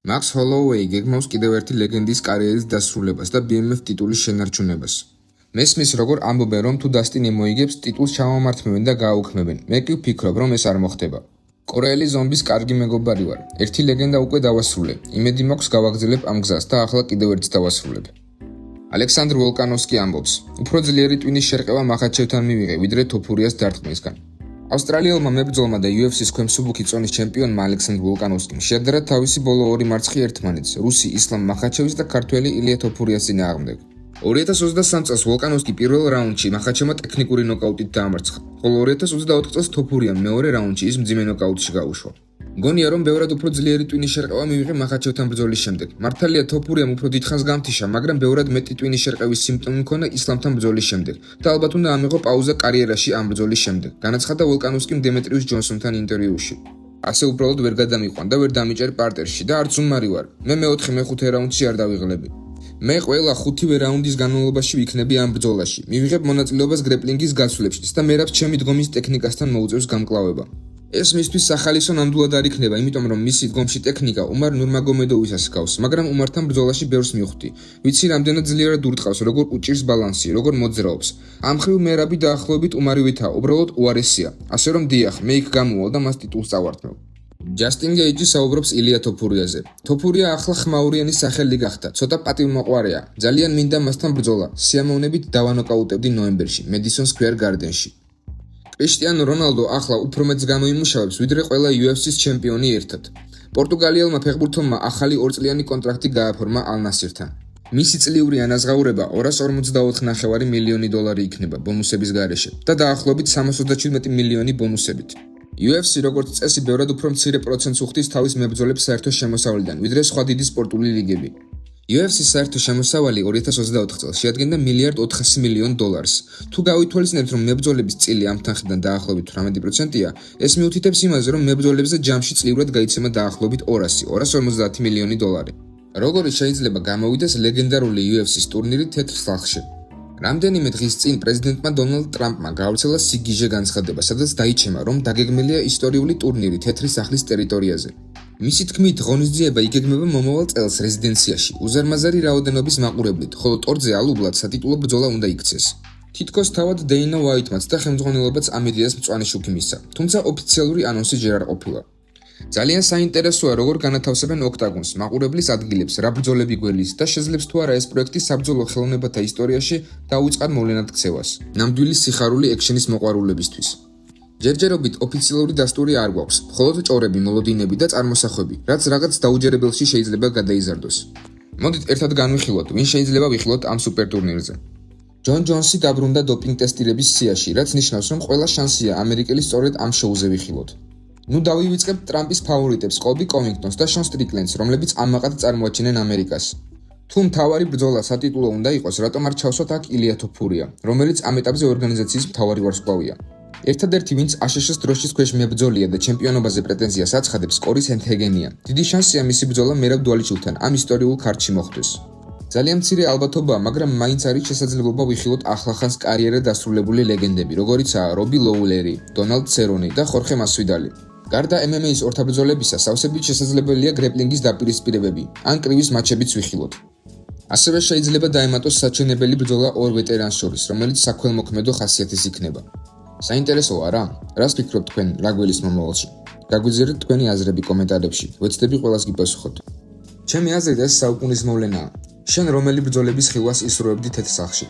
Max Holloway გეგმავს კიდევ ერთი ლეგენდის კარიერის დასრულებას და BMF ტიტულის შენარჩუნებას. მესმის როგორ ამბობენ, რომ თუ დასტინი მოიგებს, ტიტულს ჩამომართმევენ და გააუქმებენ. მე კი ვფიქრობ, რომ ეს არ მოხდება. კორეელი ზომბის კარგი მეგობარი ვარ. ერთი ლეგენდა უკვე დავასრულე. იმედი მაქვს გავაგრძელებ ამ გზას და ახლა კიდევ ერთს დავასრულებ. ალექსანდრ ვოლკანოვსკი ამბობს: უფრო ძლიერი ტვინის შერყევა მახაჩევთან მივიღე, ვიდრე თოფურიას დარტყმისგან. ავსტრალიელმა მებრძოლმა და UFC-ს ქვემსუბუქი წონის ჩემპიონმა ალექსანდრ ვოლკანოვსკიმ შეადარა თავისი ბოლო ორი მარცხი ერთმანეთს, რუსი ისლამ მახაჩევის და ქართველი ილია თოფურიას წინააღმდეგ. 2023 წელს ვოლკანოვსკი პირველ რაუნდში მახაჩევმა ტექნიკური ნოკაუტით დაამარცხა, ხოლო 2024 წელს თოფურიამ მეორე რაუნდში ის მძიმე ნოკაუტში გაუშვა. მგონია, რომ ბევრად უფრო ძლიერი ტვინის შერყევა მივიღე მახაჩევთან ბრძოლის შემდეგ. მართალია თოფურიამ უფრო დიდხანს გამთიშა, მაგრამ ბევრად მეტი ტვინის შერყევის სიმპტომი მქონდა ისლამთან ბრძოლის შემდეგ და ალბათ უნდა ამიღო პაუზა კარიერაში ამ ბრძოლის შემდეგ, განაცხადა ვოლკანოვსკიმ დემეტრიუს ჯონსონთან ინტერვიუში. ასე უბრალოდ ვერ გადამიყვან და ვერ დამიჭერ პარტერში და არც უმარი ვარ. მე მეოთხე მეხუთე რაუნდში არ დავიღლები. მე ყველა 5 რაუნდის განმავლობაში ვიქნები ამ ბრძოლაში. მივიღებ მონაწილეობას გრეპლინგის გაცვლებშიც და მე რაც ჩემი დგომის ტექნიკასთან მოუწევს გამკლავება. ეს მისთვის სახალისო ნამდვილად არ იქნება, იმიტომ რომ მისი დგომში ტექნიკა უმარ ნურმაგომედოვისას ჰგავს, მაგრამ უმართან ბრძოლაში ბევრს მივხვდი. ვიცი რამდენად ძლიერად ურტყავს, როგორ უჭირს ბალანსი, როგორ მოძრაობს. ამ მხრივ მერაბი დაახლოებით უმარივითაა, უბრალოდ უარესია. ასე რომ დიახ, მე იქ გამოვალ და მას ტიტულს წავართმევ. ჯასტინ გეიჯი საუბრობს ილია თოფურიაზე. თოფურია ახლა ხმაურიანის სახელი გახდა, ცოტა პატივმოყვარეა. ძალიან მინდა მასთან ბრძოლა. სიამოვნებით დავანოკაუტებდი ნოემბერში, მედისონ სკვერ გარდენში. კრისტიანო რონალდო ახლა უფრო მეტს გამოიმუშავებს, ვიდრე ყველა UFC-ს ჩემპიონი ერთად. პორტუგალიელმა ფეხბურთელმა ახალი 2 წლიანი კონტრაქტი გააფორმა ალ ნასირთან. მისი წლიური ანაზღაურება $244 მილიონი იქნება ბონუსების გარეშე და დაახლოებით 327 მილიონი ბონუსებით. UFC როგორც წესი ბევრად უფრო მცირე პროცენტს უხდის თავის მებრძოლებს საერთო შემოსავლიდან, ვიდრე სხვა დიდი სპორტული ლიგები. UFC-ს საერთო შემოსავალი 2024 წელს შეადგენდა $1.4 მილიარდ. თუ გავითვალისწინებთ, რომ მებრძოლების წილი ამ თანხიდან დაახლოებით 18%-ია, ეს მიუთითებს იმაზე, რომ მებრძოლებზე ჯამში წლიურად გაიცემა დაახლოებით $250 მილიონი. როგორი შეიძლება გამოვიდეს ლეგენდარული UFC-ს ტურნირი თეთრ სახლში? რამდენიმე დღის წინ პრეზიდენტმა დონალდ ტრამპმა გაავრცელა სიგიჟე განცხადება, სადაც დაიჩემა, რომ დაგეგმილია ისტორიული ტურნირი თეთრი სახლის ტერიტორიაზე. მისი თქმით, ღონისძიება იგეგმება მომავალ წელს რეზიდენციაში, უზარმაზარი რაოდენობის მაყურებლით, ხოლო ტორტზე ალუბლად სატიტულო ბრძოლა უნდა იქცეს. თითქოს თავად დეინა უაიტმანს და ხელმძღვანელობაც ამ იდეას მწვანე შუქი მისცა, თუმცა ოფიციალური ანონსი ჯერ არ ყოფილა. ძალიან საინტერესოა, როგორ განათავსებენ ოქტაგონს, მაყურებლის ადგილებს, რა ბრძოლები გველის და შეძლებს თუ არა ეს პროექტი საბრძოლო ხელოვნებათა ისტორიაში დაუწყარ მოვლენად ქცევას, ნამდვილი სიხარული ექშენის მოყვარულებისთვის. ჯერჯერობით ოფიციალური დასტური არ გვაქვს, მხოლოდ ჭორები, მოლოდინები და წარმოსახვები, რაც რაღაც დაუჯერებელში შეიძლება გადაიზარდოს. მოდით ერთად განვიხილოთ, ვინ შეიძლება ვიხილოთ ამ სუპერტურნირზე. ჯონ ჯონსი დაბრუნდა დოპინგ ტესტირების სიაში, რაც ნიშნავს, რომ ყველა შანსია ამერიკელი სწორედ ამ შოუზე ვიხილოთ. ნუ დავივიწყებთ ტრამპის ფავორიტებს კოლბი კოვინგტონს და შონ სტრიკლენდს, რომლებიც ამაყად წარმოაჩენენ ამერიკას. თუ მთავარი ბრძოლა სატიტულო უნდა იყოს, რატომ არ ჩავსვათ აქ ილია თოფურია, რომელიც ამ ეტაპზე ორგანიზაციის მთავარი ვარსკვლავია. ერთადერთი, ვინც აშშ-ს დროშის ქვეშ მებრძოლია და ჩემპიონობაზე პრეტენზიას აცხადებს, კორი სენთჰეგენია. დიდი შანსია მისი ბრძოლა მერაბ დვალიჩულთან ამ ისტორიულ ქართში მოხდეს. ძალიან მცირე ალბათობაა, მაგრამ მაინც არის შესაძლებლობა ვიხილოთ ახლახანს კარიერა დასრულებული ლეგენდები, როგორიცაა რობი ლოულერი, დონალდ ცერონი და ხორხე მასვიდალი. გარდა MMA-ის ორთაბრძოლებისა, სავსებით შესაძლებელია გრეპლინგის დაპირისპირებები, ან კრივის მატჩებიც ვიხილოთ. ასევე შეიძლება დაემატოს საჩვენებელი ბრძოლა ორ ვეტერანს შორის, რომელიც საქველმოქმედო ხასიათის იქნება. საინტერესოა რა? რას ფიქრობთ თქვენ, რა გველის მომავალში? გაგვიძიარეთ თქვენი აზრები კომენტარებში, ვეცდები ყველას გიპასუხოთ. ჩემი აზრით ეს საუკუნის მოვლენაა. შენ რომელი ბრძოლების ხილვას ისროებდი თეთრ სახლში?